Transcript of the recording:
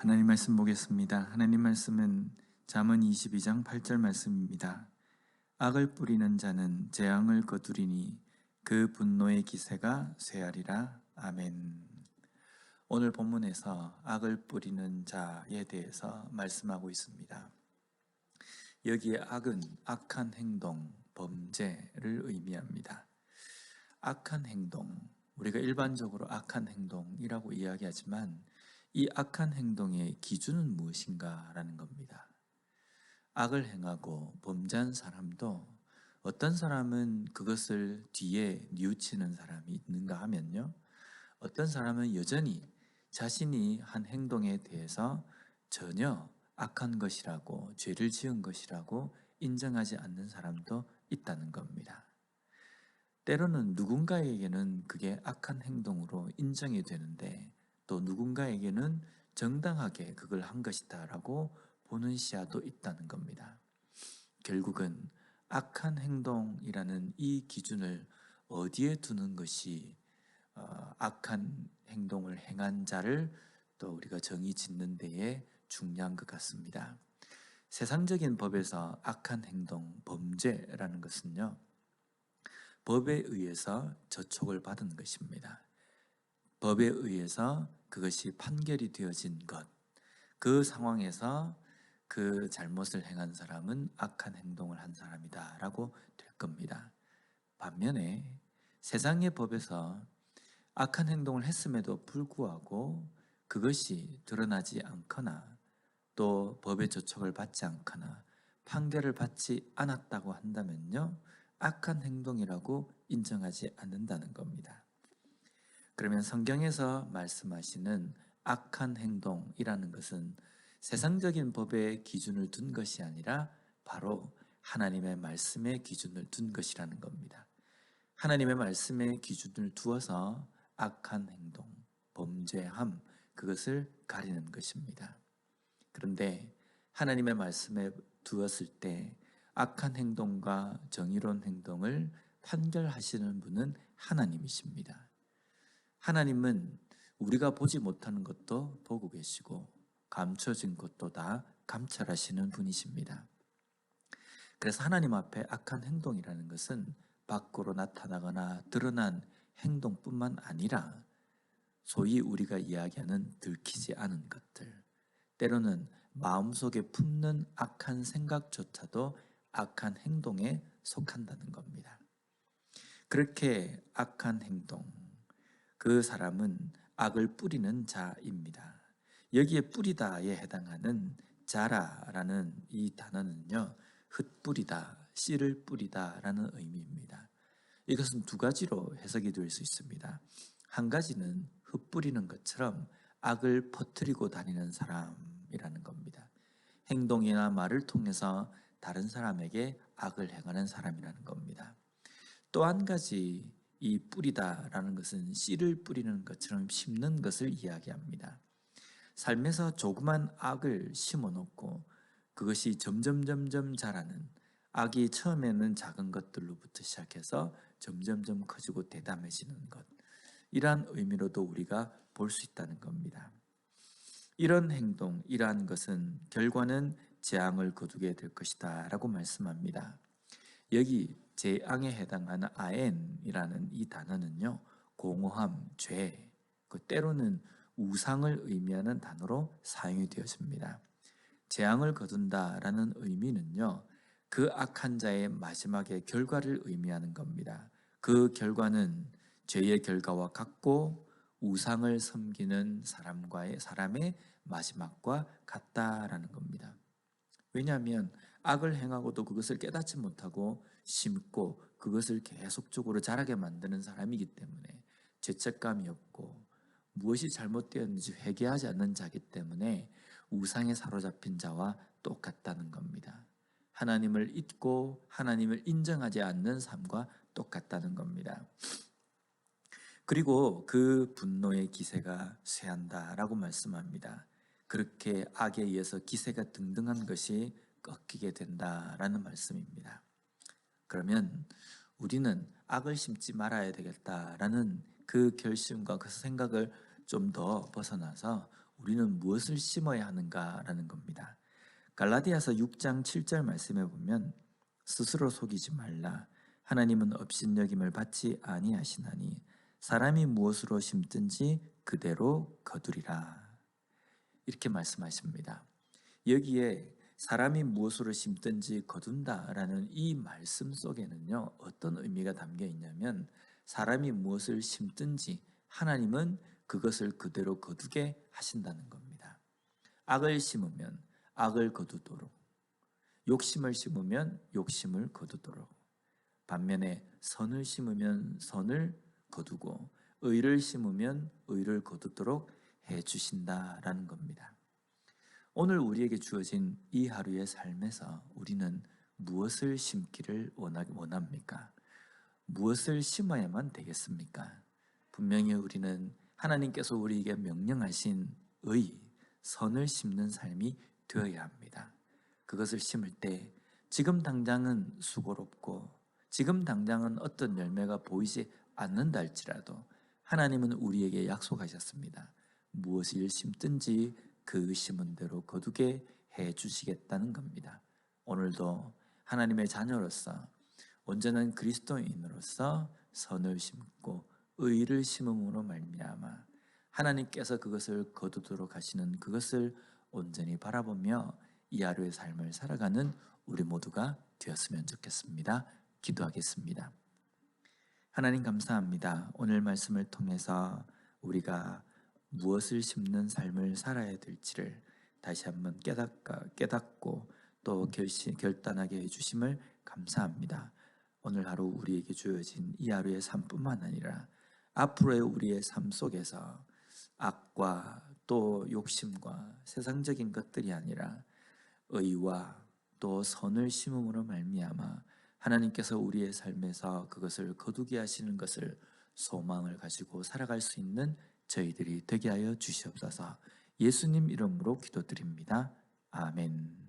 하나님 말씀 보겠습니다. 하나님 말씀은 잠언 22장 8절 말씀입니다. 악을 뿌리는 자는 재앙을 거두리니 그 분노의 기세가 쇠하리라. 아멘. 오늘 본문에서 악을 뿌리는 자에 대해서 말씀하고 있습니다. 여기에 악은 악한 행동, 범죄를 의미합니다. 악한 행동, 우리가 일반적으로 악한 행동이라고 이야기하지만 이 악한 행동의 기준은 무엇인가라는 겁니다. 악을 행하고 범죄한 사람도 어떤 사람은 그것을 뒤에 뉘우치는 사람이 있는가 하면요, 어떤 사람은 여전히 자신이 한 행동에 대해서 전혀 악한 것이라고, 죄를 지은 것이라고 인정하지 않는 사람도 있다는 겁니다. 때로는 누군가에게는 그게 악한 행동으로 인정이 되는데 또 누군가에게는 정당하게 그걸 한 것이다라고 보는 시야도 있다는 겁니다. 결국은 악한 행동이라는 이 기준을 어디에 두는 것이 악한 행동을 행한 자를 또 우리가 정의 짓는 데에 중요한 것 같습니다. 세상적인 법에서 악한 행동, 범죄라는 것은요, 법에 의해서 저촉을 받은 것입니다. 법에 의해서 그것이 판결이 되어진 것, 그 상황에서 그 잘못을 행한 사람은 악한 행동을 한 사람이다 라고 될 겁니다. 반면에 세상의 법에서 악한 행동을 했음에도 불구하고 그것이 드러나지 않거나 또 법의 저촉을 받지 않거나 판결을 받지 않았다고 한다면요, 악한 행동이라고 인정하지 않는다는 겁니다. 그러면 성경에서 말씀하시는 악한 행동이라는 것은 세상적인 법의 기준을 둔 것이 아니라 바로 하나님의 말씀의 기준을 둔 것이라는 겁니다. 하나님의 말씀의 기준을 두어서 악한 행동, 범죄함, 그것을 가리는 것입니다. 그런데 하나님의 말씀에 두었을 때 악한 행동과 정의로운 행동을 판결하시는 분은 하나님이십니다. 하나님은 우리가 보지 못하는 것도 보고 계시고 감춰진 것도 다 감찰하시는 분이십니다. 그래서 하나님 앞에 악한 행동이라는 것은 밖으로 나타나거나 드러난 행동뿐만 아니라 소위 우리가 이야기하는 들키지 않은 것들, 때로는 마음속에 품는 악한 생각조차도 악한 행동에 속한다는 겁니다. 그렇게 악한 행동, 그 사람은 악을 뿌리는 자입니다. 여기에 뿌리다에 해당하는 자라라는 이 단어는요, 흩뿌리다, 씨를 뿌리다라는 의미입니다. 이것은 두 가지로 해석이 될 수 있습니다. 한 가지는 흩뿌리는 것처럼 악을 퍼뜨리고 다니는 사람이라는 겁니다. 행동이나 말을 통해서 다른 사람에게 악을 행하는 사람이라는 겁니다. 또 한 가지, 이 뿌리다라는 것은 씨를 뿌리는 것처럼 심는 것을 이야기합니다. 삶에서 조그만 악을 심어 놓고 그것이 점점 자라는, 악이 처음에는 작은 것들로부터 시작해서 점점 커지고 대담해지는 것, 이러한 의미로도 우리가 볼 수 있다는 겁니다. 이런 행동, 이러한 것은 결과는 재앙을 거두게 될 것이다 라고 말씀합니다. 여기 재앙에 해당하는 아엔이라는 이 단어는요, 공허함, 죄, 때로는 우상을 의미하는 단어로 사용이 되었습니다. 재앙을 거둔다라는 의미는요, 그 악한 자의 마지막의 결과를 의미하는 겁니다. 그 결과는 죄의 결과와 같고 우상을 섬기는 사람의 마지막과 같다라는 겁니다. 왜냐하면 악을 행하고도 그것을 깨닫지 못하고 심고 그것을 계속적으로 자라게 만드는 사람이기 때문에 죄책감이 없고 무엇이 잘못되었는지 회개하지 않는 자이기 때문에 우상에 사로잡힌 자와 똑같다는 겁니다. 하나님을 잊고 하나님을 인정하지 않는 삶과 똑같다는 겁니다. 그리고 그 분노의 기세가 쇠한다라고 말씀합니다. 그렇게 악에 의해서 기세가 등등한 것이 꺾이게 된다라는 말씀입니다. 그러면 우리는 악을 심지 말아야 되겠다라는 그 결심과 그 생각을 좀 더 벗어나서 우리는 무엇을 심어야 하는가라는 겁니다. 갈라디아서 6장 7절 말씀에 보면 스스로 속이지 말라. 하나님은 업신여김을 받지 아니하시나니 사람이 무엇으로 심든지 그대로 거두리라. 이렇게 말씀하십니다. 여기에 사람이 무엇으로 심든지 거둔다라는 이 말씀 속에는요, 어떤 의미가 담겨 있냐면 사람이 무엇을 심든지 하나님은 그것을 그대로 거두게 하신다는 겁니다. 악을 심으면 악을 거두도록, 욕심을 심으면 욕심을 거두도록, 반면에 선을 심으면 선을 거두고 의를 심으면 의를 거두도록 해 주신다라는 겁니다. 오늘 우리에게 주어진 이 하루의 삶에서 우리는 무엇을 심기를 원합니까? 무엇을 심어야만 되겠습니까? 분명히 우리는 하나님께서 우리에게 명령하신 의, 선을 심는 삶이 되어야 합니다. 그것을 심을 때 지금 당장은 수고롭고 지금 당장은 어떤 열매가 보이지 않는다 할지라도 하나님은 우리에게 약속하셨습니다. 무엇을 심든지 그 심은 대로 거두게 해 주시겠다는 겁니다. 오늘도 하나님의 자녀로서 온전한 그리스도인으로서 선을 심고 의를 심음으로 말미암아 하나님께서 그것을 거두도록 하시는 그것을 온전히 바라보며 이 하루의 삶을 살아가는 우리 모두가 되었으면 좋겠습니다. 기도하겠습니다. 하나님 감사합니다. 오늘 말씀을 통해서 우리가 무엇을 심는 삶을 살아야 될지를 다시 한번 깨닫고 또 결단하게 해주심을 감사합니다. 오늘 하루 우리에게 주어진 이 하루의 삶뿐만 아니라 앞으로의 우리의 삶 속에서 악과 또 욕심과 세상적인 것들이 아니라 의와 또 선을 심음으로 말미암아 하나님께서 우리의 삶에서 그것을 거두게 하시는 것을 소망을 가지고 살아갈 수 있는 저희들이 되게 하여 주시옵소서. 예수님 이름으로 기도드립니다. 아멘.